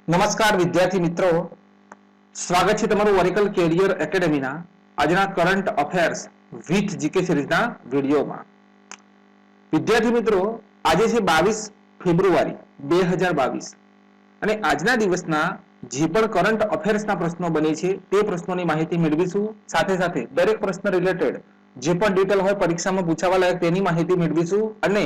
નમસ્કાર વિદ્યાર્થી મિત્રો, સ્વાગત છે તમારું ઓરેકલ કેરિયર એકેડેમીના આજના કરંટ અફેર્સ વિથ જીકે સિરીઝના વિડીયોમાં. વિદ્યાર્થી મિત્રો, આજે છે 22 ફેબ્રુઆરી 2022 અને આજના દિવસના જે પણ કરંટ અફેર્સના પ્રશ્નો બને છે તે પ્રશ્નોની માહિતી મેળવીશું. સાથે સાથે દરેક પ્રશ્ન રિલેટેડ જે પણ ડિટેલ હોય પરીક્ષામાં પૂછાવા લાયક તેની માહિતી મેળવીશું અને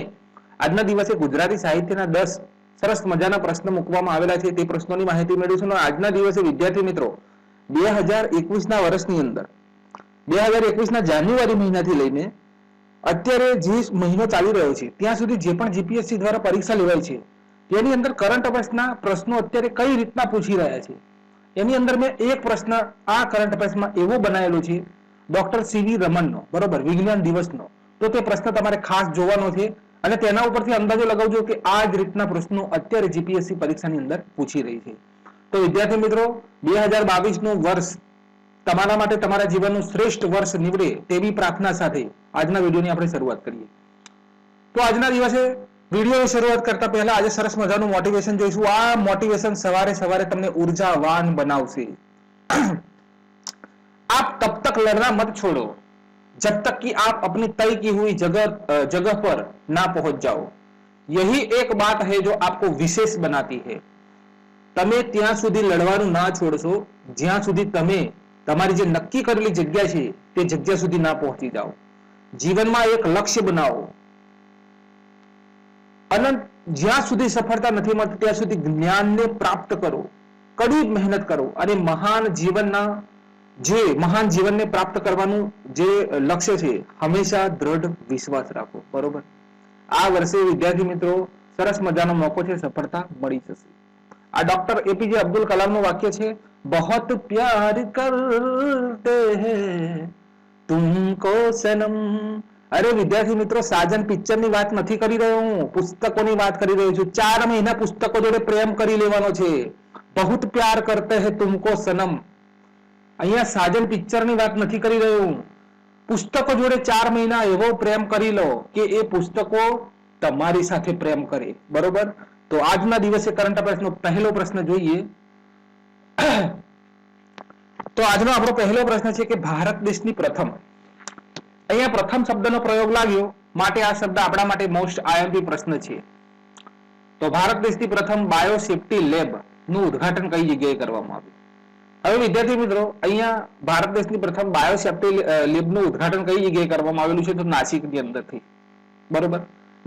આજના દિવસે ગુજરાતી સાહિત્યના 10 સરસ મજાના પ્રશ્ન મૂકવામાં આવેલા છે તે પ્રશ્નોની માહિતી મેળવીશું. આજના દિવસે વિદ્યાર્થી મિત્રો 2021ના વર્ષની અંદર 2021ના જાન્યુઆરી મહિનાથી લઈને અત્યારે જે મહિનો ચાલી રહ્યો છે ત્યાં સુધી જે પણ જીપીએસસી દ્વારા પરીક્ષા લેવાય છે તેની અંદર કરંટ અફેર્સના પ્રશ્નો અત્યારે કઈ રીતના પૂછી રહ્યા છે એની અંદર મેં એક પ્રશ્ન આ કરંટ અફેર્સમાં એવો બનાવેલો છે ડોક્ટર સીવી રમનનો, બરોબર, વિજ્ઞાન દિવસનો. તો તે પ્રશ્ન તમારે ખાસ જોવાનો છે અને તેના ઉપરથી અંદાજો લગાવજો કે આ જ રીતના પ્રશ્નો અત્યારે જીપીએસસી પરીક્ષાની અંદર પૂછી રહી છે. તો વિદ્યાર્થી મિત્રો, 2022નું વર્ષ તમારા માટે તમારા જીવનનું શ્રેષ્ઠ વર્ષ નીવડે તેવી પ્રાર્થના સાથે આજના વિડીયોની આપણે શરૂઆત કરીએ. તો આજના દિવસે વિડીયોની શરૂઆત કરતા પહેલા આજે સરસ મજાનું મોટિવેશન જોઈશું. આ મોટિવેશન સવારે સવારે તમને ઉર્જાવાન બનાવશે. आप तब तक लड़ना मत छोड़ो जब तक कि आप अपनी तय की हुई जगह पर ना पहुंच जाओ. यही एक बात है जो आपको विशेष बनाती है. તમે ત્યાં સુધી લડવાનું ના છોડશો જ્યાં સુધી તમે તમારી જે નક્કી કરેલી જગ્યા છે તે જગ્યા સુધી ના પહોંચી જાઓ. જીવનમાં એક લક્ષ્ય બનાવો અને જ્યાં સુધી સફળતા નથી મળતી ત્યાં સુધી જ્ઞાનને પ્રાપ્ત કરો, કડી મહેનત કરો અને મહાન જીવનને પ્રાપ્ત કરવાનું જે લક્ષ્ય છે હંમેશા દ્રઢ વિશ્વાસ રાખો. બરોબર, આ વર્ષે વિદ્યાર્થી મિત્રો સરસ મજાનો મોકો છે, સફળતા મળી જશે. આ ડોક્ટર એપીજે અબ્દુલ કલામનું વાક્ય છે, બહોત પ્યાર કરતે હૈ તુમકો સનમ. અરે વિદ્યાર્થી મિત્રો, સાજન પિક્ચરની વાત નથી કરી રહ્યો હું, પુસ્તકોની વાત કરી રહ્યો છું. 4 મહિના પુસ્તકો જોડે પ્રેમ કરી લેવાનો છે. બહુત પ્યાર કરતે હૈ તુમકો સનમ. અહીંયા સાજન પિક્ચરની વાત નથી કરી રહ્યો હું. પુસ્તકો જોડે 4 મહિના એવો પ્રેમ કરી લો કે એ પુસ્તકો તમારી સાથે પ્રેમ કરે. બરોબર, તો આજના દિવસે કરંટ અફેર્સનો પહેલો પ્રશ્ન જોઈએ. તો આજનો આપણો પહેલો પ્રશ્ન છે કે ભારત દેશની પ્રથમ, અહીંયા પ્રથમ શબ્દનો પ્રયોગ લાગ્યો માટે આ શબ્દ આપણા માટે મોસ્ટ આઈએમપી પ્રશ્ન છે. તો ભારત દેશની પ્રથમ બાયોસેફ્ટી લેબ નું ઉદ્ઘાટન કઈ જગ્યાએ કરવામાં આવ્યું? હવે વિદ્યાર્થી મિત્રો, અહીંયા ભારત દેશની પ્રથમ બાયોસેફ્ટી લેબનું ઉદ્ઘાટન કઈ જગ્યાએ કરવામાં આવેલું છે? તો નાસિકની અંદરથી. બરોબર,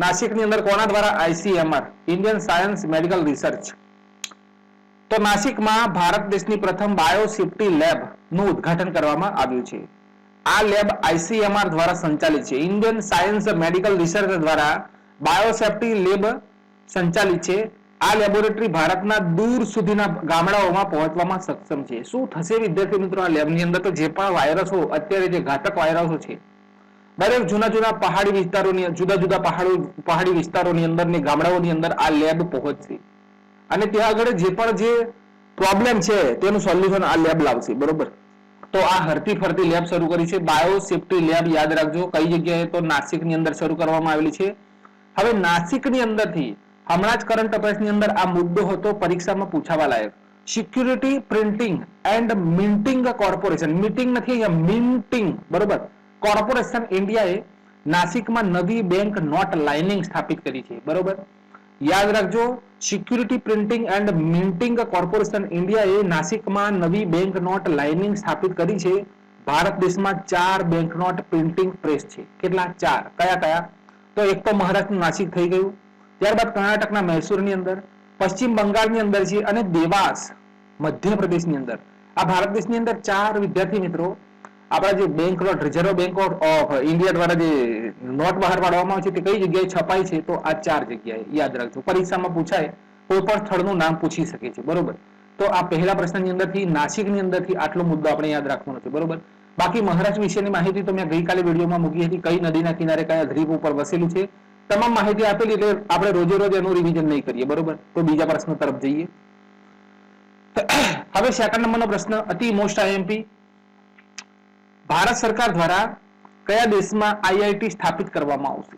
નાસિકની અંદર કોના દ્વારા? ICMR, Indian science medical research. તો નાસિકમાં ભારત દેશની પ્રથમ બાયોસેફ્ટી લેબ નું ઉદ્ઘાટન કરવામાં આવ્યું છે. આ લેબ આઈસીએમઆર દ્વારા સંચાલિત છે. ઇન્ડિયન સાયન્સ મેડિકલ રિસર્ચ દ્વારા બાયોસેફ્ટી લેબ સંચાલિત છે. આ લેબોરેટરી ભારતના દૂર સુધીના ગામડાઓમાં પહોંચવામાં સક્ષમ છે. શું થશે વિદ્યાર્થી મિત્રો આ લેબની અંદર? તો જે પણ વાયરસો અત્યારે જે ઘાતક વાયરસો છે દરેક જુદા પહાડી વિસ્તારોની અંદર ને ગામડાઓની અંદર આ લેબ પહોંચશે અને ત્યાં આગળ જે પણ જે પ્રોબ્લેમ છે તેનું સોલ્યુશન આ લેબ લાવશે. બરોબર, તો આ હરતી ફરતી લેબ શરૂ કરી છે. બાયોસેફ્ટી લેબ યાદ રાખજો કઈ જગ્યાએ? તો નાસિકની અંદર શરૂ કરવામાં આવેલી છે. હવે નાસિકની અંદરથી હમણાં જ કરંટ અફેર્સની અંદર આ મુદ્દો હતો પરીક્ષામાં પૂછાવા લાયક. Security printing and minting corporation, meeting નથી અહીંયા, મિન્ટિંગ, બરોબર, કોર્પોરેશન ઇન્ડિયાએ નાસિકમાં નવી બેંક નોટ લાઇનિંગ સ્થાપિત કરી છે. બરોબર, યાદ રાખજો, security printing and minting corporation ઇન્ડિયાએ નાસિકમાં નવી બેંક નોટ લાઇનિંગ સ્થાપિત કરી છે. ભારત દેશમાં 4 બેંક નોટ પ્રિન્ટિંગ પ્રેસ છે. કેટલા? 4. કયા કયા? તો એક તો મહારાષ્ટ્રનું નાસિક થઈ ગયું, ત્યારબાદ કર્ણાટકના મૈસૂરની અંદર, પશ્ચિમ બંગાળની અંદર છે અને દેવાસ મધ્યપ્રદેશની અંદર. આ ભારત દેશની અંદર 4 વિદ્યાર્થી મિત્રો આપણા જે bank note, reserve bank of India દ્વારા જે નોટ બહાર પાડવામાં આવે છે તે કઈ જગ્યાએ છપાય છે? તો આ 4 જગ્યાએ. યાદ રાખજો, પરીક્ષામાં પૂછાય કોઈ પણ સ્થળનું નામ પૂછી શકે છે. બરોબર, તો આ પહેલા પ્રશ્નની અંદરથી નાસિકની અંદરથી આટલો મુદ્દો આપણે યાદ રાખવાનો છે. બરોબર, બાકી મહારાષ્ટ્ર વિશેની માહિતી તો મેં ગઈકાલે વિડીયોમાં મૂકી હતી. કઈ નદીના કિનારે કયા દ્વીપ ઉપર વસેલું છે તમામ માહિતી આપેલી, એટલે આપણે રોજે રોજ એનું રિવિઝન નહીં કરીએ. બરોબર, તો બીજા પ્રશ્ન તરફ જઈએ. હવે સેકન્ડ નંબરનો પ્રશ્ન અતિ મોસ્ટ આઈએમપી. ભારત સરકાર દ્વારા કયા દેશમાં આઈઆઈટી સ્થાપિત કરવામાં આવશે?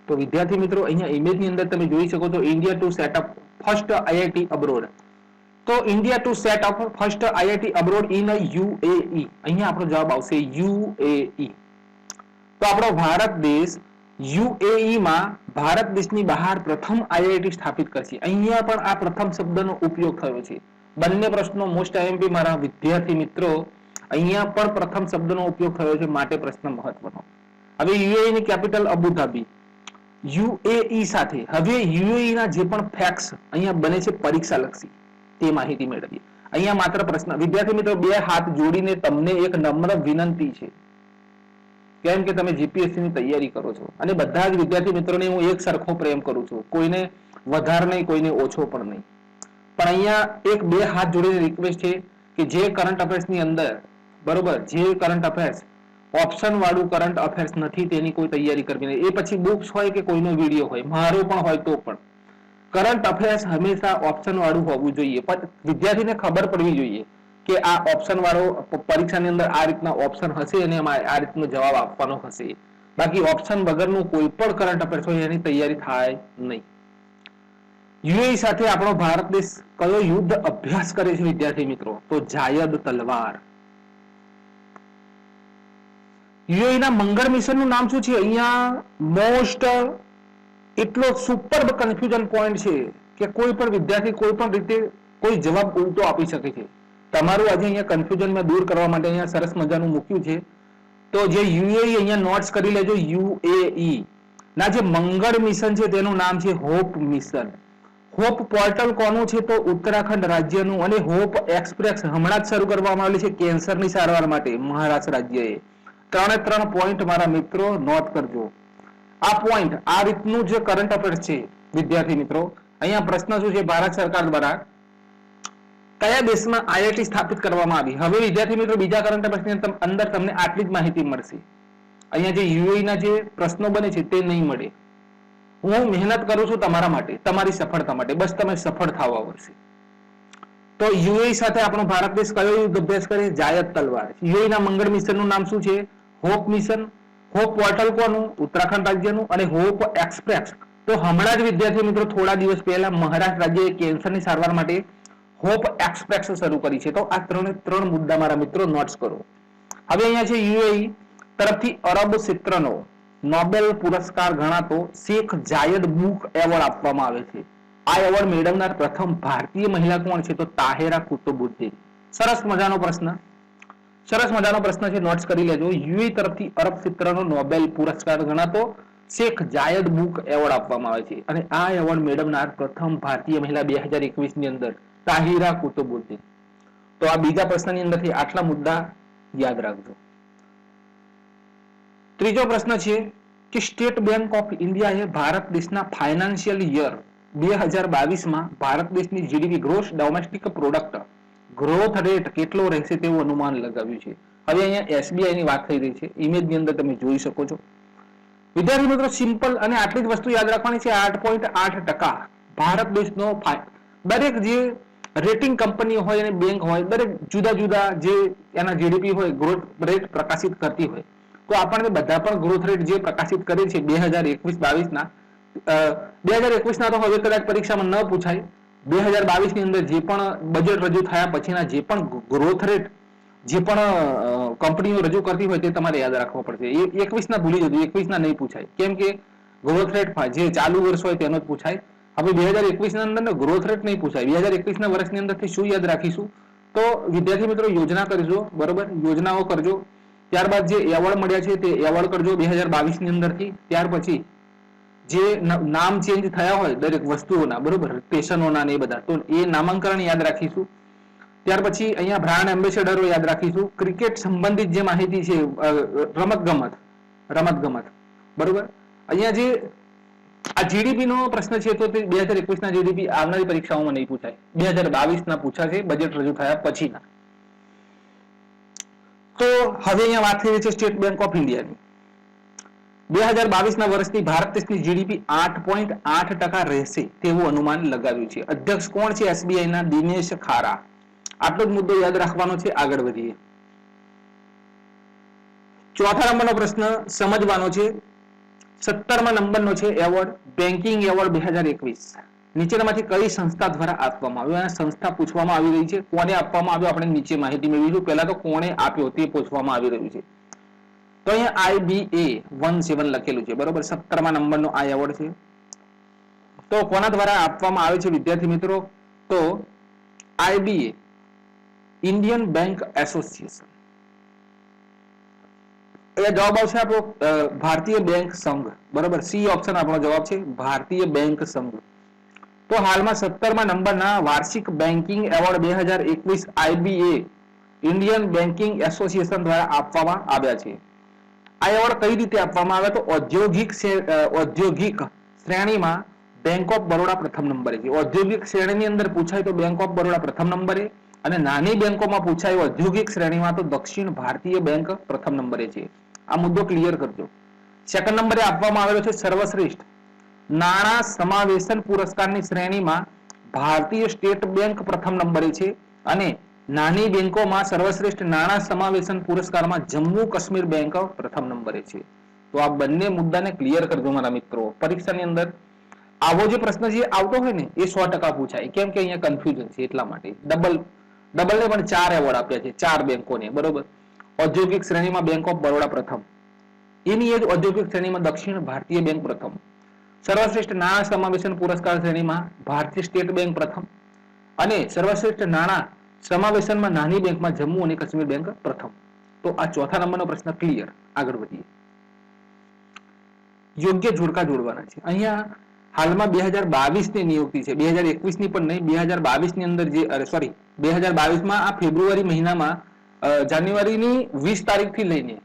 તો વિદ્યાર્થી મિત્રો અહીંયા ઇમેજની અંદર તમે જોઈ શકો છો, India to set up first IIT abroad. તો India to set up first IIT abroad in UAE. અહીંયા આપણો જવાબ આવશે યુએઈ. તો આપણો ભારત દેશ યુએઈ માં ભારત દેશની બહાર પ્રથમ આઈઆઈટી સ્થાપિત કરશે. અહીંયા પણ આ પ્રથમ શબ્દનો ઉપયોગ થયો છે. બંને પ્રશ્નો મોસ્ટ આઈએમપી મારા વિદ્યાર્થી મિત્રો, અહીંયા પણ પ્રથમ શબ્દનો ઉપયોગ થયો છે, માટે પ્રશ્ન મહત્વનો. હવે યુએઈ ની કેપિટલ અબુધાબી. યુએઈ સાથે હવે યુએઈ ના જે પણ ફેક્ટ્સ અહીંયા બને છે પરીક્ષા લક્ષી, તે માહિતી મેળવીએ. અહીંયા માત્ર પ્રશ્ન, વિદ્યાર્થી મિત્રો બે હાથ જોડીને તમને એક નમ્ર વિનંતી છે, કેમ કે તમે જીપીએસસી ની તૈયારી કરો છો અને બધા જ વિદ્યાર્થી મિત્રોને હું એક સરખો પ્રેમ કરું છું, કોઈને વધારે નહીં, કોઈને ઓછો પણ નહીં. પણ અહીંયા એક બે હાથ જોડીને રિક્વેસ્ટ છે કે જે કરંટ અફેર્સ ની અંદર, બરોબર, જે કરંટ અફેર્સ ઓપ્શન વાળું કરંટ અફેર્સ નથી તેની કોઈ તૈયારી કરવી નહીં. એ પછી બુક્સ હોય કે કોઈનો વિડીયો હોય, મારો પણ હોય તો પણ કરંટ અફેર્સ હંમેશા ઓપ્શન વાળું હોવું જોઈએ. પણ વિદ્યાર્થીને ખબર પડવી જોઈએ કે આ ઓપ્શન વાળો પરીક્ષાની અંદર આ રીતના ઓપ્શન હશે અને એમાં આ રીતનો જવાબ આપવાનો હશે. બાકી ઓપ્શન વગરનું કોઈ પણ કરંટ અફેર્સ હોય એની તૈયારી થાય નહીં. યુએઈ સાથે આપણો ભારત દેશ કયો યુદ્ધ અભ્યાસ કરે છે વિદ્યાર્થી મિત્રો? તો જાયદ તલવાર. યુએઈ ના મંગળ મિશન નું નામ શું છે? અહીંયા મોસ્ટ એટલો સુપર કન્ફ્યુઝન પોઈન્ટ છે કે કોઈ પણ વિદ્યાર્થી કોઈ પણ રીતે કોઈ જવાબ ઉલટો આપી શકે છે. તમારું આજે અહીંયા કન્ફ્યુઝન મેં દૂર કરવા માટે અહીંયા સરસ મજાનું મૂક્યું છે. તો જે યુએઈ અહીંયા નોટ્સ કરી લેજો. યુએઈ ના જે મંગળ મિશન છે તેનું નામ છે હોપ મિશન. હોપ પોર્ટલ કોનું છે? તો ઉત્તરાખંડ રાજ્યનું. અને હોપ એક્સપ્રેસ હમણાં જ શરૂ કરવામાં આવેલી છે કેન્સરની સારવાર માટે મહારાષ્ટ્ર રાજ્યએ. 3 પોઈન્ટ મારા મિત્રો નોટ કરજો. આ પોઈન્ટ આ રીતનું જે કરંટ અફેર્સ છે વિદ્યાર્થી મિત્રો, અહીંયા પ્રશ્ન શું છે? ભારત સરકાર દ્વારા કયા દેશમાં આઈઆઈટી સ્થાપિત કરવામાં આવી? હવે વિદ્યાર્થી મિત્રો બીજા કરંટ અફેર્સની અંદર તમને આટલી જ માહિતી મળશે. અહીંયા જે યુએઈ ના જે પ્રશ્નો બને છે તે નહીં મળે. હું મહેનત કરું છું તમારા માટે, તમારી સફળતા માટે, બસ તમે સફળ થવા આવશે. તો યુએઈ સાથે આપણો ભારત દેશ કયો યુદ્ધ અભ્યાસ કરે? જાયદ તલવાર. યુએઈ ના મંગળ મિશન નું નામ શું છે? Hope mission. હોપ પોર્ટલ કોનું? ઉત્તરાખંડ રાજ્યનું. અને હોપ એક્સપ્રેસ તો હમણાં જ વિદ્યાર્થી મિત્રો થોડા દિવસ પહેલા મહારાષ્ટ્ર રાજ્યએ કેન્સરની સારવાર માટે હોપ એક્સપ્રેસ શરૂ કરી છે. તો આ ત્રણ મુદ્દા મારા મિત્રો નોટ્સ કરો. હવે અહીંયા છે યુએઈ તરફથી અરબ ક્ષેત્રનો નોબેલ પુરસ્કાર ગણાતો શેખ જાયદ બુક એવોર્ડ આપવામાં આવે છે. આ એવોર્ડ મેળવનાર પ્રથમ ભારતીય મહિલા કોણ છે? તો તાહેરા કુતુબુદ્દીન. સરસ મજાનો પ્રશ્ન, સરસ મજાનો પ્રશ્ન છે, નોટ્સ કરી લેજો. યુએઈ તરફથી અરબ ક્ષેત્રનો નોબેલ પુરસ્કાર ગણાતો શેખ જાયદ બુક એવોર્ડ આપવામાં આવે છે અને આ એવોર્ડ મેળવનાર પ્રથમ ભારતીય મહિલા 2021 ની અંદર તાહિરા કુતુબુદ્દીન. તો આ બીજા પ્રશ્નની અંદરથી આટલા મુદ્દા યાદ રાખજો. ત્રીજો પ્રશ્ન છે કે સ્ટેટ બેંક ઓફ ઇન્ડિયાએ ભારત દેશના ફાઇનાન્શિયલ યર 2022 માં ભારત દેશની GDP gross domestic product growth rate કેટલો રહેશે તેવું અનુમાન લગાવ્યું છે. હવે અહીંયા એસબીઆઈ ની વાત થઈ રહી છે, ઇમેજ ની અંદર તમે જોઈ શકો છો. વિદ્યાર્થી મિત્રો સિમ્પલ અને આટલી જ વસ્તુ યાદ રાખવાની છે. 8.8% ભારત દેશનો દરેક જે રેટિંગ કંપની હોય અને બેંક હોય, દરેક જુદા જુદા જે એના જીડીપી હોય ગ્રોથ રેટ પ્રકાશિત કરતી હોય. તો આપણને બધા પણ ગ્રોથ રેટ જે પ્રકાશિત કરે છે 2021-22 ના 2021 ના તો હવે કદાચ પરીક્ષામાં ન પૂછાય. 2022 ની અંદર જે પણ બજેટ રજૂ થયા પછીના જે પણ ગ્રોથ રેટ જે પણ કંપનીઓ રજૂ કરતી હોય તે તમારે યાદ રાખવો પડશે. 21 ના ભૂલી જજો, 21 ના નહીં પૂછાય, કેમ કે ગ્રોથ રેટ જે ચાલુ વર્ષ હોય તેનો જ પૂછાય. હવે 2021 ના અંદર ગ્રોથ રેટ નહીં પૂછાય. 2021 ના વર્ષની અંદરથી શું યાદ રાખીશું? તો વિદ્યાર્થી મિત્રો યોજના કરજો, બરોબર, યોજનાઓ કરજો. ત્યારબાદ જે એવોર્ડ મળ્યા છે તે એવોર્ડ કરજો 2022 ની અંદરથી. ત્યાર પછી જે નામ ચેન્જ થયા હોય દરેક વસ્તુઓના, બરોબર, સ્ટેશનોના ને એ બધા, તો એ નામાંકરણ યાદ રાખીશું. ત્યાર પછી અહીંયા બ્રાન્ડ એમ્બેસેડરો યાદ રાખીશું. ક્રિકેટ સંબંધિત જે માહિતી છે, રમત ગમત, બરોબર. અહીંયા જે આ જીડીપી નો પ્રશ્ન છે તો તે 2021 ના જીડીપી આવનારી પરીક્ષાઓમાં નહીં પૂછાય, 2022 ના પૂછાશે બજેટ રજૂ થયા પછીના. તો હવે અહીંયા વાત થઈ રહી છે સ્ટેટ બેંક ઓફ ઇન્ડિયાની. 2022 ના વર્ષની ભારત દેશની જીડીપી 8.8% રહેશે તેવું અનુમાન લગાવ્યું છે. અધ્યક્ષ કોણ છે એસબીઆઈ ના? દિનેશ ખારા. આટલો જ મુદ્દો યાદ રાખવાનો છે. આગળ વધીએ. ચોથા નંબરનો પ્રશ્ન સમજવાનો છે. 17મા નંબરનો છે એવોર્ડ બેન્કિંગ એવોર્ડ 2021. નીચેનામાંથી કઈ સંસ્થા દ્વારા આપવામાં આવ્યો? અને સંસ્થા પૂછવામાં આવી રહી છે. કોને આપવામાં આવ્યો આપણે નીચે માહિતી મેળવીશું. પહેલા તો કોણે આપ્યો તે પૂછવામાં આવી રહ્યું છે. તો અહીંયા IBA 17 લખેલું છે, બરોબર. 17મા નંબરનો આ એવોર્ડ છે. તો કોના દ્વારા આપવામાં આવે છે વિદ્યાર્થી મિત્રો? તો IBA ઇન્ડિયન બેંક એસોસિએશન. એ જવાબ આવશે આપણો ભારતીય બેંક સંઘ, બરોબર. સી ઓપ્શન આપણો જવાબ છે, ભારતીય બેંક સંઘ. તો હાલમાં 17મા નંબરના વાર્ષિક banking award 2021 IBA Indian banking association દ્વારા આપવામાં આવ્યા છે. આ એવોર્ડ કઈ રીતે આપવામાં આવે? તો ઔદ્યોગિક શ્રેણીમાં બેંક ઓફ બરોડા પ્રથમ નંબરે છે. ઔદ્યોગિક શ્રેણીની અંદર પૂછાય તો બેંક ઓફ બરોડા પ્રથમ નંબરે, અને નાની બેંકોમાં પૂછાય ઔદ્યોગિક શ્રેણીમાં તો દક્ષિણ ભારતીય બેંક પ્રથમ નંબરે છે. આ મુદ્દો ક્લિયર કરજો. સેકન્ડ નંબરે આપવામાં આવેલો છે સર્વશ્રેષ્ઠ નાણાં સમાવેશન પુરસ્કારની શ્રેણીમાં ભારતીય સ્ટેટ બેંક પ્રથમ નંબરે છે, અને નાની બેંકોમાં સર્વશ્રેષ્ઠ નાણાં સમાવેશન પુરસ્કારમાં જમ્મુ કાશ્મીર બેંક પ્રથમ નંબરે છે. તો આ બંને મુદ્દાને ક્લિયર કરજો મારા મિત્રો. પરીક્ષાની અંદર આવો જે પ્રશ્ન જે આવતો હોય ને એ 100% પૂછાય. કેમ કે અહીંયા કન્ફ્યુઝન છે, એટલા માટે ડબલ ને પણ 4 એવોર્ડ આપ્યા છે, 4 બેંકોને, બરોબર. ઔદ્યોગિક શ્રેણીમાં બેંક ઓફ બરોડા પ્રથમ, એની એ જ ઔદ્યોગિક શ્રેણીમાં દક્ષિણ ભારતીય બેંક પ્રથમ, સર્વશ્રેષ્ઠ નાણાં સમાવેશન પુરસ્કાર શ્રેણીમાં ભારતીય સ્ટેટ બેંક પ્રથમ, અને સર્વશ્રેષ્ઠ નાણાં સમાવેશનમાં નાની બેંકમાં જમ્મુ અને કાશ્મીર બેંક પ્રથમ. તો આ ચોથા નંબરનો પ્રશ્ન ક્લિયર. આગળ વધીએ. યોગ્ય જોડકા જોડવાના છે. અહીંયા હાલમાં 2022 ની નિયુક્તિ છે, 2021 ની પણ નહીં. 2022 ની અંદર જે 2022 માં આ ફેબ્રુઆરી મહિનામાં જાન્યુઆરીની 20 તારીખથી લઈને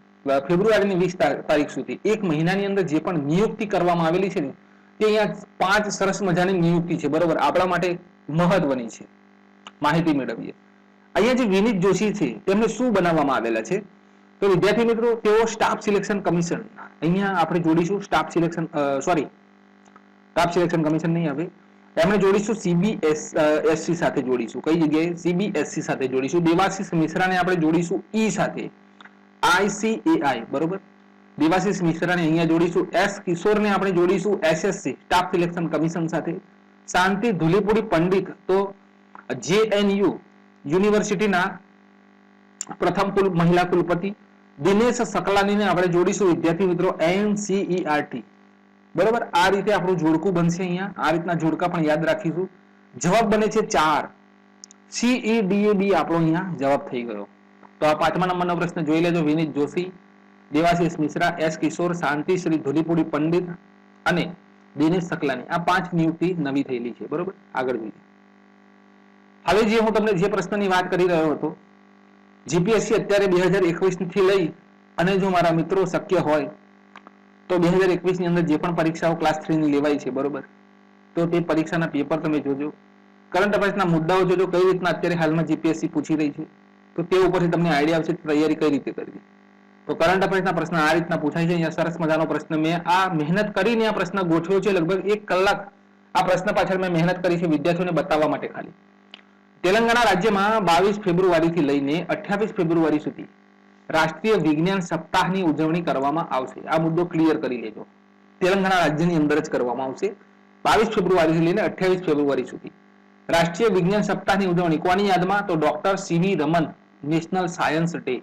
ફેબ્રુઆરીની 20 તારીખ સુધી એક મહિનાની અંદર જે પણ નિયુક્તિ કરવામાં આવેલી છે ને તે અહીંયા 5 સરસ મજાની નિયુક્તિ છે, બરોબર. આપણા માટે મહત્વની છે, માહિતી મેળવીએ. અહીંયા જે વિનીત જોશી છે તેમને શું બનાવવામાં આવેલા છે? તો વિદ્યાર્થી મિત્રો તેઓ સ્ટાફ સિલેક્શન કમિશન, અહીંયા આપણે જોડીશું સ્ટાફ સિલેક્શન કમિશન નહીં આવે, એમણે જોડીશું CBSC સાથે જોડીશું. કઈ જગ્યાએ? CBSC સાથે જોડીશું. દેવાશીષ મિશ્રાને આપણે જોડીશું E સાથે, ICAI, બરોબર. દેવાશીષ મિશ્રાને અહીંયા જોડીશું. S કિશોરને આપણે જોડીશું SSC સ્ટાફ સિલેક્શન કમિશન સાથે. શાંતિ ધુલીપુડી પંડિત તો JNU યુનિવર્સિટીના પ્રથમ મહિલા કુલપતિ. દિનેશ સકલાનીને આપણે જોડીશું વિદ્યાર્થી મિત્રો NCERT, બરોબર. આ રીતે આપણું જોડકું બનશે. અહીંયા આ રીતના જોડકા પણ યાદ રાખીશું. જવાબ બને છે 4. CEDAB આપણો અહીંયા જવાબ થઈ ગયો. તો આ 5મા નંબરનો પ્રશ્ન જોઈ લેજો. વિનીત જોશી, દેવાશીષ મિશ્રા, S કિશોર, શાંતિ શ્રી ધુલીપુડી પંડિત અને દિનેશ સકલાની, આ 5 નિયુક્તિ નવી થયેલી છે, બરોબર. આગળ જોઈએ. હવે જે હું તમને જે પ્રશ્નની વાત કરી રહ્યો હતો, GPSC અત્યારે 2021 થી લઈ અને જો મારા મિત્રો શક્ય હોય તો 2021 ની અંદર જે પણ પરીક્ષાઓ ક્લાસ 3 ની લેવાય છે, બરોબર, તો તે પરીક્ષાના પેપર તમે જોજો, કરંટ અફેર્સના મુદ્દાઓ જોજો, કઈ રીતના અત્યારે હાલમાં GPSC પૂછી રહી છે, તો તે ઉપરથી તમને આઈડિયા આવશે તૈયારી કઈ રીતે કરવી. તો કરંટ અફેર્સના પ્રશ્ન આ રીતના પૂછાય છે. અહીંયા સરસ મજાનો પ્રશ્ન મેં આ મહેનત કરીને આ પ્રશ્ન ગોઠવ્યો છે. લગભગ 1 કલાક આ પ્રશ્ન પાછળ મેં મહેનત કરી છે વિદ્યાર્થીઓને બતાવવા માટે ખાલી. તેલંગાણા રાજ્યમાં 22 ફેબ્રુઆરીથી લઈને 28 ફેબ્રુઆરી સુધી રાષ્ટ્રીય વિજ્ઞાન સપ્તાહની ઉજવણી કરવામાં આવશે. આ મુદ્દો ક્લિયર કરી લેજો. તેલંગાણા રાજ્યની અંદર જ કરવામાં આવશે. 22 ફેબ્રુઆરીથી લઈને 28 ફેબ્રુઆરી સુધી રાષ્ટ્રીય વિજ્ઞાન સપ્તાહની ઉજવણી કોની યાદમાં? તો doctor CV Raman national science day.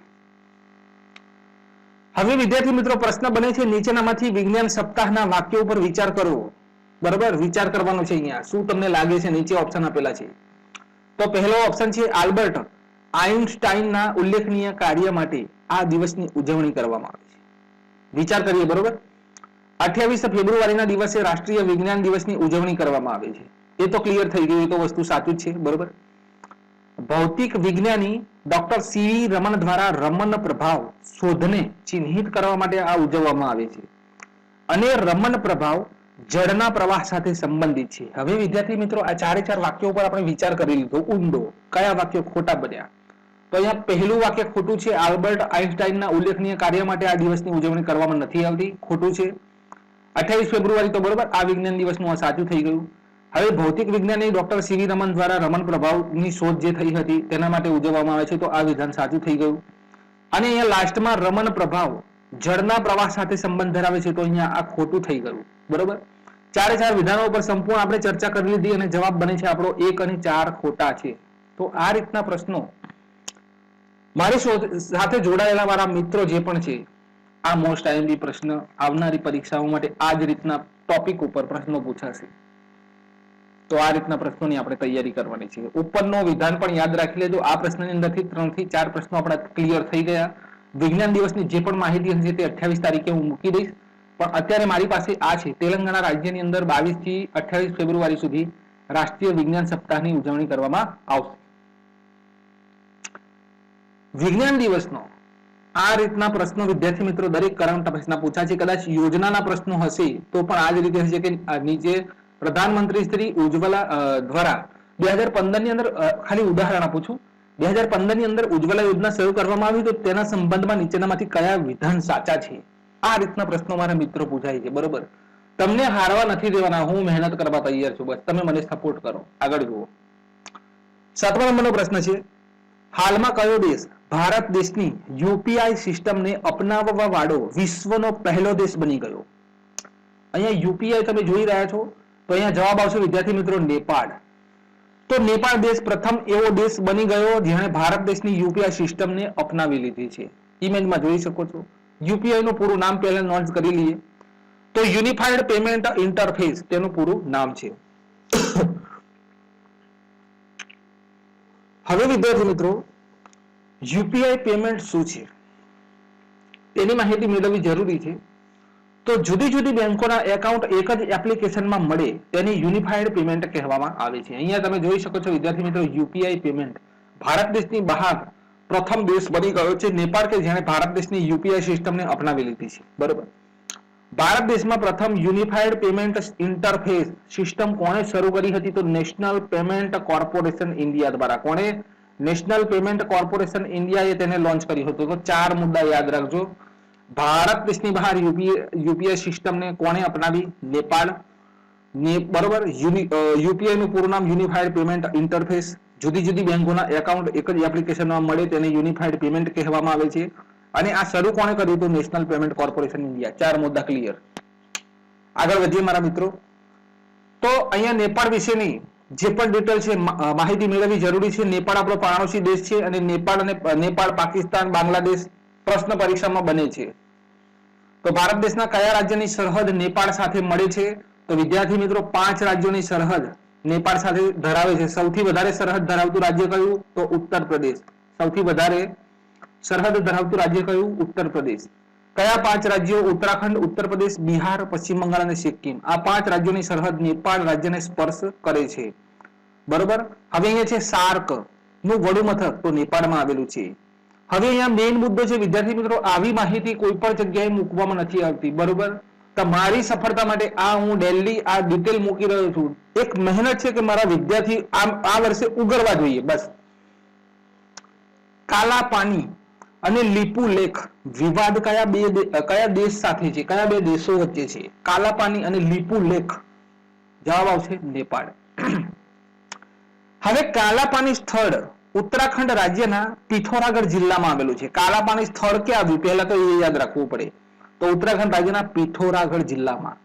હવે વિદ્યાર્થી મિત્રો પ્રશ્ન બને છે નીચેનામાંથી વિજ્ઞાન સપ્તાહના વાક્યો ઉપર વિચાર કરો, બરાબર. વિચાર કરવાનો છે. અહીંયા શું તમને લાગે છે? નીચે ઓપ્શન આપેલા છે. તો પહેલો ઓપ્શન છે આલ્બર્ટ આઇન્સ્ટાઈનના ઉલ્લેખનીય કાર્ય માટે આ દિવસની ઉજવણી કરવામાં આવે છે. વિચાર કરીએ, બરોબર. 28 ફેબ્રુઆરીના દિવસે રાષ્ટ્રીય વિજ્ઞાન દિવસની ઉજવણી કરવામાં આવે છે. એ તો ક્લિયર થઈ ગયું, એ તો વસ્તુ સાચું જ છે, બરોબર. ભૌતિક વિજ્ઞાની ડોક્ટર CV રમન દ્વારા રમન પ્રભાવ શોધને ચિહ્નિત કરવા માટે આ ઉજવવામાં આવે છે, અને રમન પ્રભાવ જળના પ્રવાહ સાથે સંબંધિત છે. હવે વિદ્યાર્થી મિત્રો આ 4 વાક્યો ઉપર આપણે વિચાર કરી લીધો ઊંડો. કયા વાક્યો ખોટા બન્યા? તો અહીંયા પહેલું વાક્ય ખોટું છે. આલ્બર્ટ આઇન્સ્ટાઈનના ઉલ્લેખનીય કાર્ય માટે આ દિવસની ઉજવણી કરવામાં નથી આવતી, ખોટું છે. 28 ફેબ્રુઆરી તો બરોબર આ વિજ્ઞાન દિવસનું આ સાચું થઈ ગયું. હવે ભૌતિક વિજ્ઞાની ડોક્ટર CV રમન દ્વારા રમન પ્રભાવની શોધ જે થઈ હતી તેના માટે ઉજવવામાં આવે છે, તો આ વિધાન સાચું થઈ ગયું. અને અહીંયા લાસ્ટમાં રમન પ્રભાવ જળના પ્રવાહ સાથે સંબંધ ધરાવે છે, તો અહીંયા આ ખોટું થઈ ગયું, બરોબર. ચારે ચાર વિધાનો પર સંપૂર્ણ આપણે ચર્ચા કરી લીધી અને જવાબ બને છે આપણો 1 અને 4 ખોટા છે. તો આ રીતના પ્રશ્નો મારી સાથે જોડાયેલા મારા મિત્રો જે પણ છે, આ મોસ્ટ આઈએમપી પ્રશ્ન આવનારી પરીક્ષાઓ માટે આ જ રીતના ટોપિક ઉપર પ્રશ્નો પૂછાશે. તો આ રીતના પ્રશ્નોની આપણે તૈયારી કરવાની છે. ઉપરનો વિધાન પણ યાદ રાખી લેજો. આ પ્રશ્નની અંદરથી 3 થી 4 પ્રશ્નો આપણા ક્લિયર થઈ ગયા. વિજ્ઞાન દિવસની જે પણ માહિતી હશે તે 28 તારીખે હું મૂકી દઈશ. પણ અત્યારે મારી પાસે આ છે, તેલંગાણા રાજ્યની અંદર 22 થી 28 ફેબ્રુઆરી સુધી રાષ્ટ્રીય વિજ્ઞાન સપ્તાહની ઉજવણી કરવામાં આવશે. વિજ્ઞાન દિવસનો આ રીતના પ્રશ્નો વિદ્યાર્થી મિત્રો દરેક કરંટ અફેર્સના પૂછા છે. કદાચ યોજનાના પ્રશ્નો હશે તો પણ આ જ રીતે હશે કે નીચે પ્રધાનમંત્રી શ્રી ઉજ્જવલા દ્વારા 2015 ની અંદર, ખાલી ઉદાહરણ આપું છું, 2015 ની અંદર ઉજ્જવલા યોજના શરૂ કરવામાં આવી તો તેના સંબંધમાં નીચેનામાંથી કયા વિધાન સાચા છે? આ રીતના પ્રશ્નો મારા મિત્રો પૂછાય છે. બરોબર, તમને હારવા નથી દેવાના, હું મહેનત કરવા તૈયાર છું, બસ તમે મને સપોર્ટ કરો. આગળ જુઓ. 7મા નંબરનો પ્રશ્ન છે, હાલમાં કયો દેશ ભારત દેશની યુપીઆઈ સિસ્ટમને અપનાવવા વાળો વિશ્વનો પહેલો દેશ બની ગયો? અહીંયા યુપીઆઈ તમે જોઈ રહ્યા છો તો અહીંયા જવાબ આવશે વિદ્યાર્થી મિત્રો નેપાળ. તો નેપાળ દેશ પ્રથમ એવો દેશ બની ગયો જેણે ભારત દેશની યુપીઆઈ સિસ્ટમને અપનાવી લીધી છે. ઇમેજમાં જોઈ શકો છો. યુપીઆઈ નું પૂરું નામ પહેલા નોંધ કરી લઈએ તો યુનિફાઈડ પેમેન્ટ ઇન્ટરફેસ તેનું પૂરું નામ છે. હવે વિદ્યાર્થી મિત્રો યુપીઆઈ પેમેન્ટ શું છે તેની માહિતી મેળવવી જરૂરી છે. તો જુદી જુદી બેંકોના એકાઉન્ટ એક જ એપ્લિકેશનમાં મળે તેને યુનિફાઈડ પેમેન્ટ કહેવામાં આવે છે. અહીંયા તમે જોઈ શકો છો વિદ્યાર્થી મિત્રો, યુપીઆઈ પેમેન્ટ ભારત દેશની બહાર પ્રથમ દેશ બની ગયો છે નેપાળ, કે જેણે ભારત દેશની યુપીઆઈ સિસ્ટમને અપનાવી લીધી છે. બરોબર, ભારત દેશમાં પ્રથમ યુનિફાઈડ પેમેન્ટ ઇન્ટરફેસ સિસ્ટમ કોણે શરૂ કરી હતી? તો નેશનલ પેમેન્ટ કોર્પોરેશન ઇન્ડિયા દ્વારા. કોણે? નેશનલ પેમેન્ટ કોર્પોરેશન ઇન્ડિયાએ તેને લોન્ચ કર્યું હતું. તો 4 મુદ્દા યાદ રાખજો. ભારત દેશની બહાર યુપીઆઈ સિસ્ટમને કોણે અપનાવી? નેપાળ. બરોબર, યુપીઆઈ નું પૂરું નામ યુનિફાઈડ પેમેન્ટ ઇન્ટરફેસ. જુદી જુદી બેંકોના એકાઉન્ટ એક જ એપ્લિકેશનમાં મળે તેને યુનિફાઈડ પેમેન્ટ કહેવામાં આવે છે. અને આ શરૂ કોણે કર્યું હતું? National payment corporation India. 4 મુદ્દા ક્લિયર. આગળ વધીએ મારા મિત્રો. તો અહીંયા નેપાળ વિશેની જે પણ ડિટેલ છે માહિતી મેળવવી જરૂરી છે. નેપાળ આપણો પાડોશી દેશ છે અને નેપાળ, પાકિસ્તાન, બાંગ્લાદેશ પ્રશ્ન પરીક્ષામાં બને છે. તો ભારત દેશના કયા રાજ્યની સરહદ નેપાળ સાથે મળે છે? તો વિદ્યાર્થી મિત્રો 5 રાજ્યોની સરહદ નેપાળ સાથે ધરાવે છે. સૌથી વધારે સરહદ ધરાવતું રાજ્ય કયું? તો ઉત્તર પ્રદેશ. સૌથી વધારે સરહદ ધરાવતું રાજ્ય કયું? ઉત્તર પ્રદેશ. કયા 5 રાજ્યો? ઉત્તરાખંડ, ઉત્તર પ્રદેશ, બિહાર, પશ્ચિમ બંગાળ અને સિક્કિમ. આ 5 રાજ્યોની સરહદ નેપાળ રાજ્યને સ્પર્શ કરે છે. બરોબર, હવે અહીંયા છે સાર્ક નું વડું મથક તો નેપાળમાં આવેલું છે. હવે અહીંયા મેઇન મુદ્દો છે વિદ્યાર્થી મિત્રો, આવી માહિતી કોઈ પણ જગ્યાએ મૂકવામાં નથી આવતી. બરોબર, તમારી સફળતા માટે આ હું ડેલી આ ડિટેલ મૂકી રહ્યો છું. એક મહેનત છે કે મારા વિદ્યાર્થી આ વર્ષે ઉગરવા જોઈએ. બસ, કાલા પાણી અને લીપુ લેખ વિવાદ કયા દેશ સાથે છે? કયા 2 દેશો વચ્ચે છે? કાલા પાણી અને લીપુ લેખ. જવાબ આવશે નેપાળ. હવે કાલા પાણી સ્થળ ઉત્તરાખંડ રાજ્યના પિથોરાગઢ જિલ્લામાં આવેલું છે. કાલા પાણી સ્થળ ક્યાં આવ્યું? પહેલા તો એ યાદ રાખવું પડે. તો ઉત્તરાખંડ રાજ્યના પિથોરાગઢ જિલ્લામાં.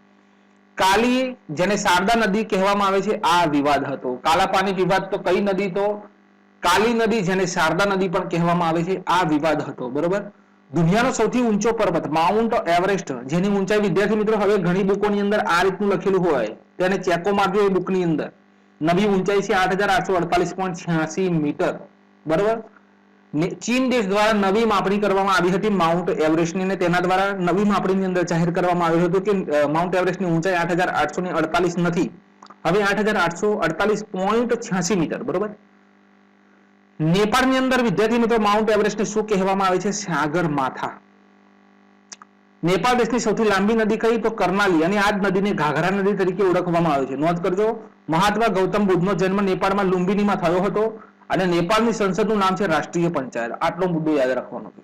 કાલી, જેને શારદા નદી કહેવામાં આવે છે, આ વિવાદ હતો. કાલા પાણી વિવાદ તો કઈ નદી? તો કાલી નદી, જેને શારદા નદી પણ કહેવામાં આવે છે, આ વિવાદ હતો. બરોબર, દુનિયાનો સૌથી ઊંચો પર્વત માઉન્ટ એવરેસ્ટ, જેની ઊંચાઈ વિદ્યાર્થી મિત્રો હવે ઘણી બુકોની અંદર આ રીતનું લખેલું હોય તેને ચેકો મારજો એ બુકની અંદર. નવી ઊંચાઈ છે 8848.86 મીટર. બરોબર, ચીન દેશ દ્વારા નવી માપણી કરવામાં આવી હતી માઉન્ટ એવરેસ્ટની, અને તેના દ્વારા નવી માપણીની અંદર જાહેર કરવામાં આવ્યું હતું કે માઉન્ટ એવરેસ્ટની ઊંચાઈ 8848 નથી, હવે 8848.86 મીટર. બરોબર, નેપાળની અંદર વિદ્યાર્થી મિત્રો માઉન્ટ એવરેસ્ટને શું કહેવામાં આવે છે? સાગર માથા. નેપાળ દેશની સૌથી લાંબી નદી કઈ? તો કર્ણાલી, અને આ જ નદીને ઘાઘરા નદી તરીકે ઓળખવામાં આવે છે. નોંધ કરજો, મહાત્મા ગૌતમ બુદ્ધનો જન્મ નેપાળમાં લુંબિનીમાં થયો હતો અને નેપાળની સંસદનું નામ છે રાષ્ટ્રીય પંચાયત. આટલો મુદ્દો યાદ રાખવાનો છે.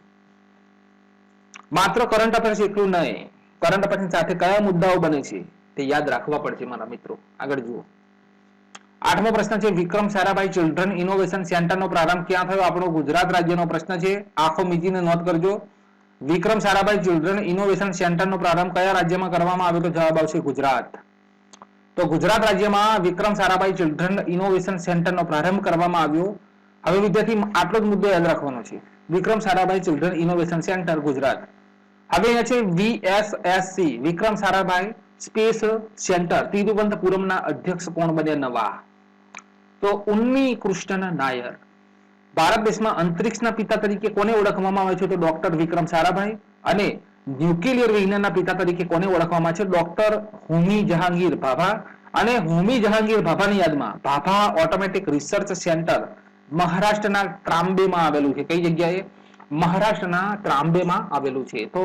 માત્ર કરંટ અફેર્સ એટલું નહીં, કરંટ અફેર્સની સાથે કયા મુદ્દાઓ બને છે તે યાદ રાખવા પડશે મારા મિત્રો. આગળ જુઓ. 8મો પ્રશ્ન છે, વિક્રમ સારાભાઈ ચિલ્ડ્રન ઇનોવેશન સેન્ટરનો પ્રારંભ ક્યાં થયો? આપણો ગુજરાત રાજ્યનો પ્રશ્ન છે. આંખો મીચીને નોંધ કરજો. વિક્રમ સારાભાઈ ચિલ્ડ્રન ઇનોવેશન સેન્ટરનો પ્રારંભ કયા રાજ્યમાં કરવામાં આવ્યો? તો જવાબ આવશે ગુજરાત. તો ગુજરાત રાજ્યમાં વિક્રમ સારાભાઈ ચિલ્ડ્રન ઇનોવેશન સેન્ટરનો પ્રારંભ કરવામાં આવ્યો. હવે વિદ્યાર્થી આટલો જ મુદ્દો યાદ રાખવાનો છે. Vikram Sarabhai children innovation centre Gujarat. હવે અહીંયા છે VSSC Vikram Sarabhai space centre તિરુવનંતપુરમના અધ્યક્ષ કોણ બન્યા નવા? તો ઉન્ની કૃષ્ણ નાયર. ભારત દેશમાં અંતરિક્ષના પિતા તરીકે કોને ઓળખવામાં આવે છે? તો ડોક્ટર વિક્રમ સારાભાઈ. અને ન્યુક્લિયર વિજ્ઞાનના પિતા તરીકે કોને ઓળખવામાં આવે છે? ડોક્ટર હોમી જહાંગીર ભાભા. અને હોમી જહાંગીર ભાભાની યાદમાં ભાભા ઓટોમેટિક રિસર્ચ સેન્ટર મહારાષ્ટ્રના ત્રાંબેમાં આવેલું છે. કઈ જગ્યાએ? મહારાષ્ટ્રના ત્રાંબેમાં આવેલું છે. તો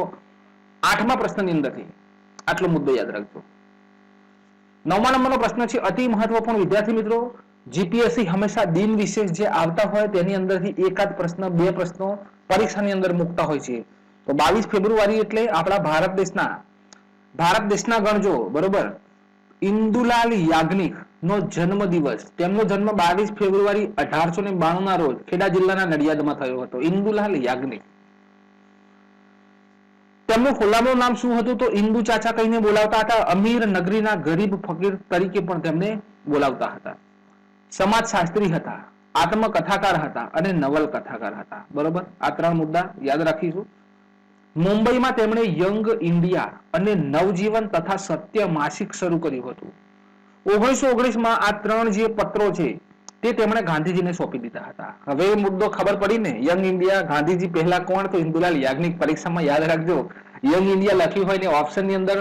8મા પ્રશ્નની અંદરથી આટલો મુદ્દો યાદ રાખજો. 9મા નંબરનો પ્રશ્ન છે અતિ મહત્વપૂર્ણ વિદ્યાર્થી મિત્રો. જીપીએસસી હંમેશા દિન વિશેષ જે આવતા હોય તેની અંદરથી એકાદ પ્રશ્ન, બે પ્રશ્નો પરીક્ષાની અંદર મૂકતા હોય છે. તો 22 ફેબ્રુઆરી એટલે આપણા ભારત દેશના ગણજો, બરોબર, ઇન્દુલાલ યાજ્ઞિક નો જન્મ દિવસ. તેમનો જન્મ 22 ફેબ્રુઆરી 1892 ના રોજ ખેડા જિલ્લાના નડિયાદમાં થયો હતો. ઇન્દુલાલ યાજ્ઞિક. તેમનું ખુલ્લાનું નામ શું હતું? તો ઇન્દુ ચાચા કહીને બોલાવતા હતા. અમીર નગરીના ગરીબ ફકીર તરીકે પણ તેમને બોલાવતા હતા. સમાજશાસ્ત્રી હતા, આત્મકથાકાર હતા અને નવલકથાકાર હતા. બરોબર, આ 3 મુદ્દા યાદ રાખીશું. મુંબઈમાં તેમણે યંગ ઇન્ડિયા અને નવજીવન તથા સત્ય માસિક શરૂ કર્યું હતું. 1919માં આ 3 જે પત્રો છે તે તેમણે ગાંધીજીને સોંપી દીધા હતા. હવે મુદ્દો ખબર પડી ને, યંગ ઇન્ડિયા, ગાંધીજી પહેલા કોણ? તો ઇન્દુલાલ યાજ્ઞિક. પરીક્ષામાં યાદ રાખજો, યંગ ઇન્ડિયા લખ્યું હોય ને ઓપ્શનની અંદર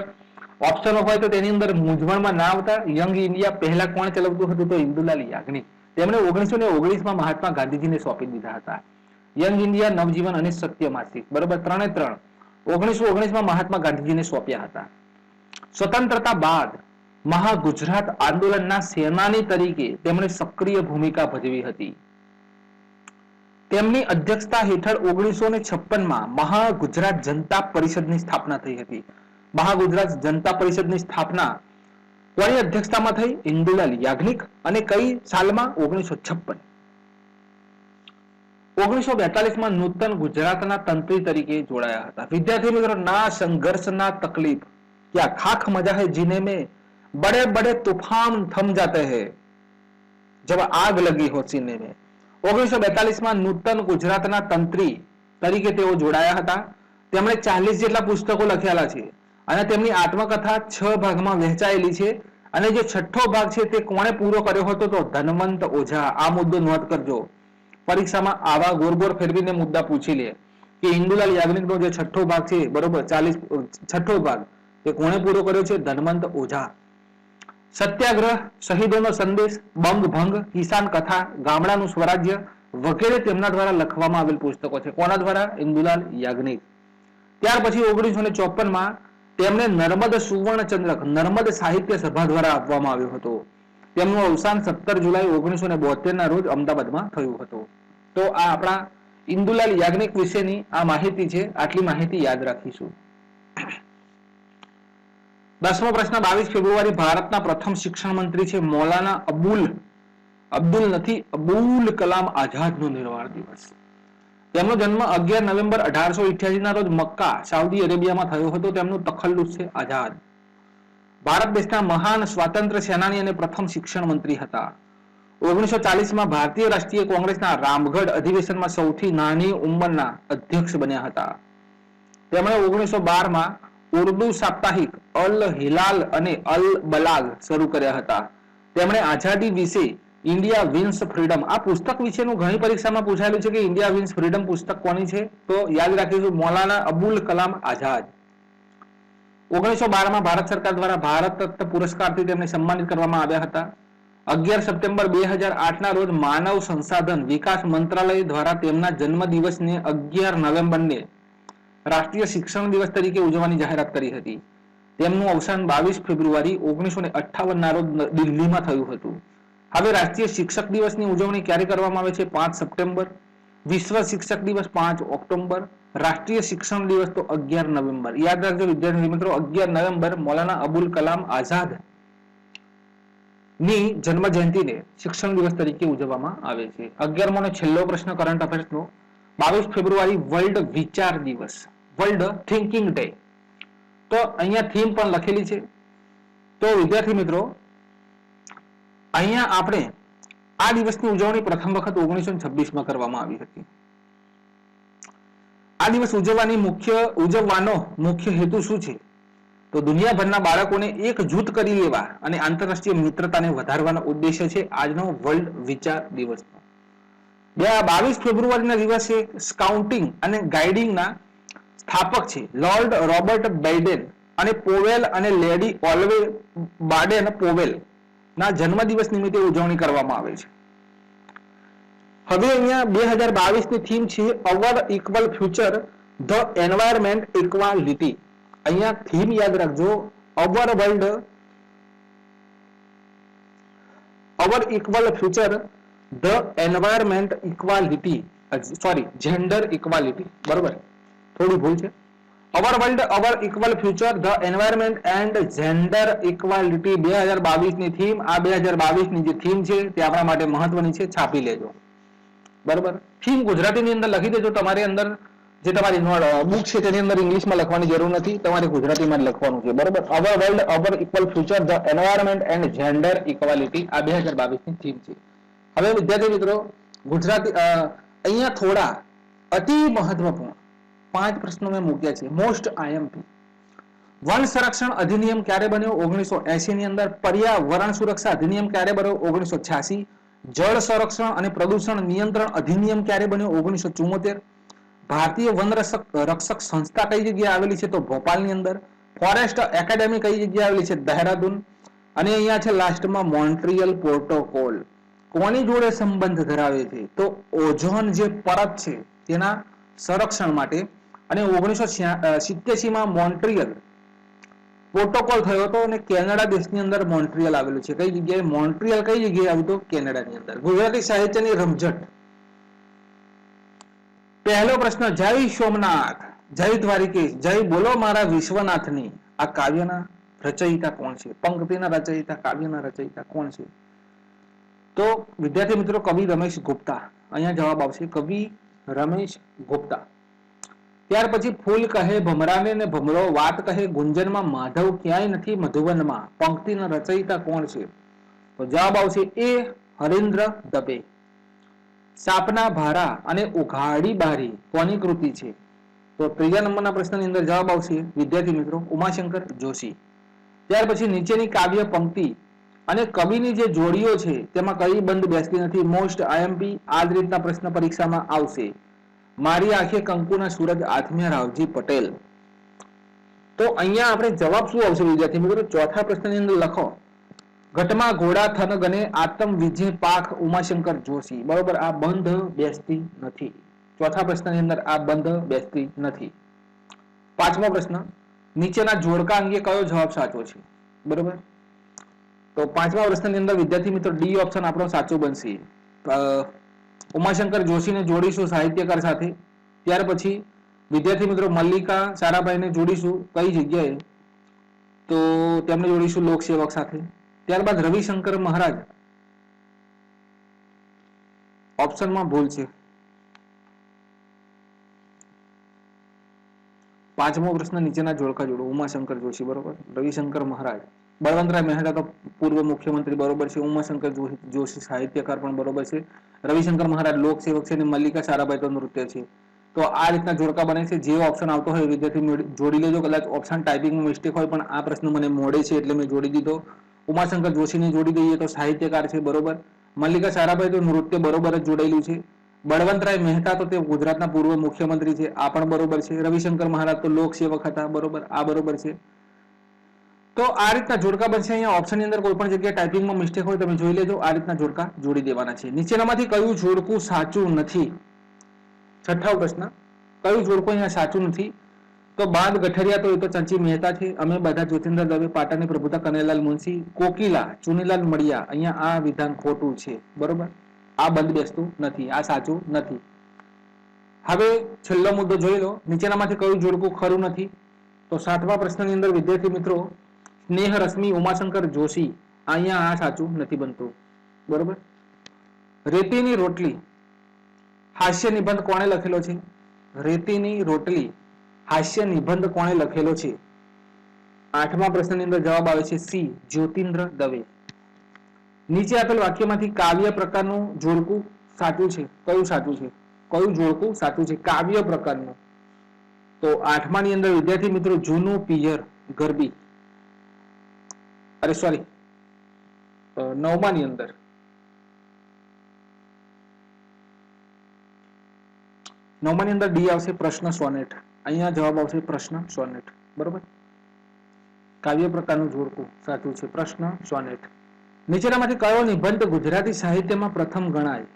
ઓપ્શનો હોય તો તેની અંદર મૂંઝવણમાં ના આવતા. યંગ ઇન્ડિયા પહેલા કોણ ચલાવતું હતું? તો ઇન્દુલાલ યાજ્ઞિક. તેમણે 1919માં મહાત્મા ગાંધીજીને સોંપી દીધા હતા. યંગ ઇન્ડિયા, નવજીવન અને સત્ય માસિક. બરોબર, 3 1919માં મહાત્મા ગાંધીજીને સોંપ્યા હતા. સ્વતંત્રતા બાદ મહાગુજરાત આંદોલનના સેનાની તરીકે તેમણે સક્રિય ભૂમિકા ભજવી હતી. તેમની અધ્યક્ષતા હેઠળ 1956માં મહાગુજરાત જનતા પરિષદની સ્થાપના થઈ હતી. મહાગુજરાત જનતા પરિષદની સ્થાપના કોની અધ્યક્ષતામાં થઈ? ઇન્દુલાલ યાજ્ઞિક. અને કઈ સાલમાં? 1956. 1942માં નૂતન ગુજરાતના તંત્રી તરીકે જોડાયા હતા. વિદ્યાર્થી મિત્રો, ના સંઘર્ષ ના તકલીફ क्या खाक मजा है जीने में, बड़े बड़े तूफान थम जाते हैं जब आग लगी हो सीने में. 1942માં નૂતન ગુજરાતના તંત્રી તરીકે તેઓ જોડાયા હતા. તેમણે 40 જેટલા પુસ્તકો લખ્યા છે અને તેમની આત્મકથા 6 ભાગમાં વહેંચાયેલી છે. અને જે 6થો ભાગ છે તે કોણે પૂરો કર્યો હતો? તો ધનવંત ઓઝા. આ મુદ્દો નોંધ કરજો. પરીક્ષામાં આવા ગોરગોર ફેરવીને મુદ્દા પૂછી લે કે ઇન્દુલાલ યાજ્ઞિકનો જે 6થો ભાગ છે, બરોબર, 6થો ભાગ તે કોણે પૂરો કર્યો છે? ધનવંત ઓઝા. સત્યાગ્રહ, શહીદોનો સંદેશ, બંગ ભંગ, કિસાન કથા, ગામડાનું સ્વરાજ્ય વગેરે તેમના દ્વારા લખવામાં આવેલ પુસ્તકો છે. કોના દ્વારા? ઇન્દુલાલ યાજ્ઞિક. ત્યાર પછી 1954માં તેમને નર્મદ સુવર્ણચંદ્રક નર્મદ સાહિત્ય સભા દ્વારા આપવામાં આવ્યો હતો. તેમનું અવસાન 17 જુલાઈ 1972 ના રોજ અમદાવાદમાં થયું હતું. તો આ આપણા ઇન્દુલાલ યાજ્ઞિક વિશેની આ માહિતી છે. આટલી માહિતી યાદ રાખીશું. 10મો પ્રશ્ન, 22 ફેબ્રુઆરી ભારતના પ્રથમ શિક્ષણ મંત્રી છે મૌલાના અબુલ કલામ આઝાદનો નિર્વાણ દિવસ. તેમનો જન્મ 11 નવેમ્બર 1888 ના રોજ મક્કા, સાઉદી અરેબિયામાં થયો હતો. તેમનું તખલ્લુસ છે આઝાદ. ભારત દેશના મહાન સ્વાતંત્ર્ય સેનાની અને પ્રથમ શિક્ષણ મંત્રી હતા. 1940માં ભારતીય રાષ્ટ્રીય કોંગ્રેસના રામગઢ અધિવેશનમાં સૌથી નાની ઉંમરના અધ્યક્ષ બન્યા હતા. તેમણે 1912માં ઉર્દુ સાપ્તાહિક અલ હિલાલ અને અલ બલાગ શરૂ કર્યા હતા. તેમણે આઝાદી વિશે ઇન્ડિયા વિન્સ ફ્રીડમ, આ પુસ્તક વિશેનું ઘણી પરીક્ષામાં પૂછાયેલું છે કે ઇન્ડિયા વિન્સ ફ્રીડમ પુસ્તક કોની છે? તો યાદ રાખીશું, મૌલાના અબુલ કલામ આઝાદ. 1912માં ભારત સરકાર દ્વારા ભારત રત્ન પુરસ્કારથી તેમને સન્માનિત કરવામાં આવ્યા હતા. 11 સપ્ટેમ્બર 2008 ના રોજ માનવ સંસાધન વિકાસ મંત્રાલય દ્વારા તેમના જન્મ દિવસને 11 નવેમ્બરને રાષ્ટ્રીય શિક્ષણ દિવસ તરીકે ઉજવવાની જાહેરાત કરી હતી. તેમનું અવસાન 22 ફેબ્રુઆરી 1958 ના રોજ દિલ્હીમાં થયું હતું. હવે રાષ્ટ્રીય શિક્ષક દિવસની ઉજવણી ક્યારે કરવામાં આવે છે? 5 સપ્ટેમ્બર. વિશ્વ શિક્ષક દિવસ 5 ઓક્ટોબર. રાષ્ટ્રીય શિક્ષણ દિવસ તો 11 નવેમ્બર. યાદ રાખજો વિદ્યાર્થી મિત્રો, 11 નવેમ્બર મૌલાના અબુલ કલામ આઝાદ ની જન્મ જયંતિને શિક્ષણ દિવસ તરીકે ઉજવવામાં આવે છે. 11મો અને છેલ્લો પ્રશ્ન કરંટ અફેર્સનો, 22 ફેબ્રુઆરી વર્લ્ડ વિચાર દિવસ, વર્લ્ડ થિંકિંગ ડે. તો અહીંયા થીમ પણ લખેલી છે. તો વિદ્યાર્થી મિત્રો, અહીંયા આપણે આ દિવસની ઉજવણી પ્રથમ વખત 1926 કરવામાં આવી હતી. આ દિવસ ઉજવવાનો મુખ્ય હેતુ શું છે? તો દુનિયાભરના બાળકોને એક જૂથ કરી લેવા અને આંતરરાષ્ટ્રીય મિત્રતાને વધારવાનો ઉદ્દેશ્ય છે આજનો વર્લ્ડ વિચાર દિવસ. 22 ફેબ્રુઆરીના દિવસે સ્કાઉટિંગ અને ગાઇડિંગના સ્થાપક છે લોર્ડ રોબર્ટ બેઇડન અને પોવેલ અને લેડી ઓલ્વે બાડેન પોવેલ ના જન્મદિવસ નિમિત્તે ઉજવણી કરવામાં આવે છે. હવે અહીંયા 2022 ની થીમ છે our equal future the environment equality. અહીંયા થીમ યાદ રાખજો, our equal future the environment equality, sorry gender equality, બરોબર, થોડી ભૂલ છે. Our world our equal future the environment and gender equality 2022 ની થીમ. આ 2022 ની જે થીમ છે તે આપણા માટે મહત્વની છે, છાપી લેજો, બરોબર. થીમ ગુજરાતીની અંદર લખી દેજો. તમારી અંદર જે તમારી બુક છે તેની અંદર ઇંગ્લિશમાં લખવાની જરૂર નથી, તમારે ગુજરાતીમાં જ લખવાનું છે, બરોબર. Our world our equal future the environment and gender equality આ 2022 ની થીમ છે. હવે વિદ્યાર્થી મિત્રો, ગુજરાતી અહીંયા થોડા અતિ મહત્વપૂર્ણ 5 પ્રશ્નો મેં મૂક્યા છે. Most IMP. વન સંરક્ષણ અધિનિયમ ક્યારે બન્યો? 1980 ની અંદર. પર્યાવરણ સુરક્ષા અધિનિયમ ક્યારે બન્યો? 1986. જળ સંરક્ષણ અને પ્રદૂષણ નિયંત્રણ અધિનિયમ ક્યારે બન્યો? 1974. ભારતીય વન રક્ષક સંસ્થા કઈ જગ્યાએ આવેલી છે? તો ભોપાલની અંદર. ફોરેસ્ટ એકેડેમી કઈ જગ્યાએ આવેલી છે? દહેરાદૂન. અને અહીંયા છે લાસ્ટમાં મોન્ટ્રીયલ પ્રોટોકોલ. કોની જોડે સંબંધ ધરાવે છે? તો ઓઝોન જે પરત છે તેના સંરક્ષણ માટે. અને 1987 માં મોન્ટ્રીયલ પ્રોટોકોલ થયો હતો અને કેનેડા દેશની અંદર મોન્ટ્રીયલ આવેલું છે. કઈ જગ્યાએ? મોન્ટ્રીયલ કઈ જગ્યાએ આવ્યું? તો કેનેડાની અંદર. ગુજરાતી સાહિત્યની રમઝટ. પહેલો પ્રશ્ન, જય સોમનાથ, જય દ્વારિકેશ, જય બોલો મારા વિશ્વનાથની આ કાવ્યના રચયિતા કોણ છે? પંક્તિના રચયિતા, કાવ્યના રચયિતા કોણ છે? તો વિદ્યાર્થી મિત્રો, કવિ રમેશ ગુપ્તા. અહીંયા જવાબ આવશે કવિ રમેશ ગુપ્તા. ત્યાર પછી ફૂલ કહે ભમરાને ને ભમરો વાત કહે ગુંજનમાં માધવ ક્યાંય નથી મધુવનમાં પંક્તિના રચયિતા કોણ છે? તો જવાબ આવશે એ હરીન્દ્ર દવે. સાપના ભારા અને ઉઘાડી બારી કોની કૃતિ છે? તો ત્રીજા નંબરના પ્રશ્નની અંદર જવાબ આવશે વિદ્યાર્થી મિત્રો ઉમાશંકર જોશી. ત્યાર પછી નીચેની કાવ્ય પંક્તિ અને કવિની જે જોડીઓ છે તેમાં કઈ બંધ બેસતી નથી? Most IMP. આ જ રીતના પ્રશ્ન પરીક્ષામાં આવશે. મારી આંખે કંકુના સૂરજ આથમ્યા રાવજી પટેલ. તો અહીંયા આપણે જવાબ શું આવશે વિદ્યાર્થી મિત્રો? ચોથા પ્રશ્નની અંદર લખો ઘટમાં ઘોડા થન ગને આતમ વિજે પાખ ઉમાશંકર જોશી. બરોબર, આ બંધ બેસતી નથી. ચોથા પ્રશ્નની અંદર આ બંધ બેસતી નથી. પાંચમો પ્રશ્ન, નીચેના જોડકા અંગે કયો જવાબ સાચો છે? બરોબર, તો પાંચમા પ્રશ્નની અંદર વિદ્યાર્થી મિત્રો ડી ઓપ્શન આપણો સાચો બનશે. ઉમાશંકર જોશીને જોડીશું સાહિત્યકાર સાથે. ત્યાર પછી વિદ્યાર્થી મિત્રો મલ્લિકા સારાભાઈને જોડીશું કઈ જગ્યાએ? તો તેમને જોડીશું લોકસેવક સાથે. ત્યારબાદ રવિશંકર મહારાજ, ઓપ્શનમાં ભૂલ છે. પાંચમો પ્રશ્ન, નીચેના જોડકા જોડો. ઉમાશંકર જોશી બરોબર, રવિશંકર મહારાજ. બળવંતરાય મહેતા તો પૂર્વ મુખ્યમંત્રી બરોબર છે. ઉમાશંકર જોશી સાહિત્યકાર પણ બરોબર છે. રવિશંકર મહારાજ લોકસેવક છે અને મલ્લિકા સારાભાઈ તો નૃત્ય છે. તો આ રીતના જોડકા બને છે. જે ઓપ્શન આવતો હોય વિદ્યાર્થી જોડી લેજો. કદાચ ઓપ્શન ટાઈપિંગમાં મિસ્ટેક હોય પણ આ પ્રશ્ન મને મોડે છે એટલે મેં જોડી દીધો. ઉમાશંકર જોશીને જોડી દઈએ તો સાહિત્યકાર છે બરોબર. મલ્લિકા સારાભાઈ તો નૃત્ય બરોબર જ જોડાયેલું છે. બળવંતરાય મહેતા તો તે ગુજરાતના પૂર્વ મુખ્યમંત્રી છે, આ પણ બરોબર છે. રવિશંકર મહારાજ તો લોકસેવક હતા બરોબર, આ બરોબર છે. તો આ રીતના જોડકા બનશે. અહીંયા ઓપ્શનની અંદર કોઈ પણ જગ્યાએ ટાઈપિંગમાં મિસ્ટેક હોય તમે જોઈ લેજો. આ રીતના જોડકા જોડી દેવાના છે. નીચેનામાંથી કયું જોડકું સાચું નથી? છઠ્ઠો પ્રશ્ન, કયું જોડકું અહીંયા સાચું નથી? તો બાદ ગઠરિયા તો એ તો ચંચી મહેતા છે. અમે બધા જ્યોતિન્દ્ર દવે, પાટણની પ્રભુતા કનૈયાલાલ મુનશી, કોકિલા ચુનીલાલ મળિયા. અહીંયા આ વિધાન ખોટું છે બરોબર, આ બંધ બેસતું નથી, આ સાચું નથી. હવે છેલ્લો મુદ્દો જોઈ લો, નીચેનામાંથી કયું જોડકું ખરું નથી? તો સાતમા પ્રશ્નની અંદર વિદ્યાર્થી મિત્રો સ્નેહ રશ્મિ ઉમાશંકર જોશી, અહીંયા આ સાચું નથી બનતું બરોબર. રેતીની રોટલી હાસ્ય નિબંધ કોણે લખેલો છે? રેતીની રોટલી હાસ્ય નિબંધ કોણે લખેલો છે? આઠમા પ્રશ્નની અંદર જવાબ આવે છે સી જ્યોતિન્દ્ર દવે. નીચે આપેલ વાક્યમાંથી કાવ્ય પ્રકારનું જોડકું સાચું છે. કયું સાચું છે? કયું જોડકું સાચું છે કાવ્ય પ્રકારનું? તો 8મા ની અંદર વિદ્યાર્થી મિત્રો જૂનું પિયર ગરબી, અરે સોરી 9મા ની અંદર 9મા ની અંદર ડી આવશે પ્રશ્ન સોનેટ. અહીંયા જવાબ આવશે પ્રશ્ન સોનેટ. બરોબર, કાવ્ય પ્રકારનું જોડકું સાચું છે પ્રશ્ન સોનેટ. નીચેનામાંથી કયો નિબંધ ગુજરાતી સાહિત્યમાં પ્રથમ ગણાય?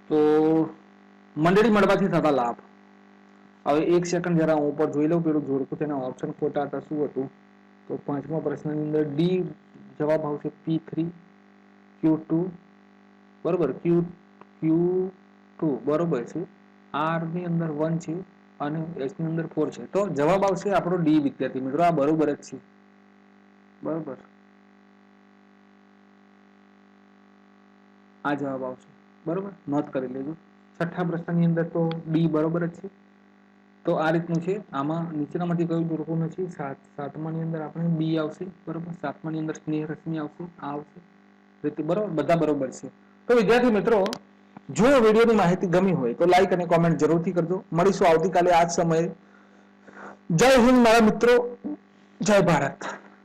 તો મંડળી મળવાથી થતા લાભ. હવે એક સેકન્ડ જરા હું ઉપર જોઈ લઉં પેલું જોડકું, તેના ઓપ્શન ખોટા હતા. શું હતું? તો 5મા પ્રશ્નની અંદર ડી જવાબ આવશે P3 Q2 બરોબર, Q2 બરોબર છે. R ની અંદર 1 છે અને S ની અંદર 4 છે. તો જવાબ આવશે આપણો ડી વિદ્યાર્થી મિત્રો. આ બરોબર જ છે. બરોબર, આ જવાબ આવશે. બરોબર, નોટ કરી લેજો. 6થા પ્રશ્નની અંદર તો ડી બરોબર જ છે. તો આ રીતનું છે. આમાં નીચેનામાંથી કયું જોડકું નથી? 7મા ની અંદર આપણે બી આવશે. બરોબર, 7મા ની અંદર સ્નેહ રશ્મિ આવશે. આ આવશે. બરોબર, બધા બરોબર છે. તો વિદ્યાર્થી મિત્રો, જો વિડીયોની માહિતી ગમી હોય તો લાઈક અને કોમેન્ટ જરૂરથી કરજો. મળીશું આવતીકાલે આ જ સમયે. જય હિન્દ મારા મિત્રો, જય ભારત.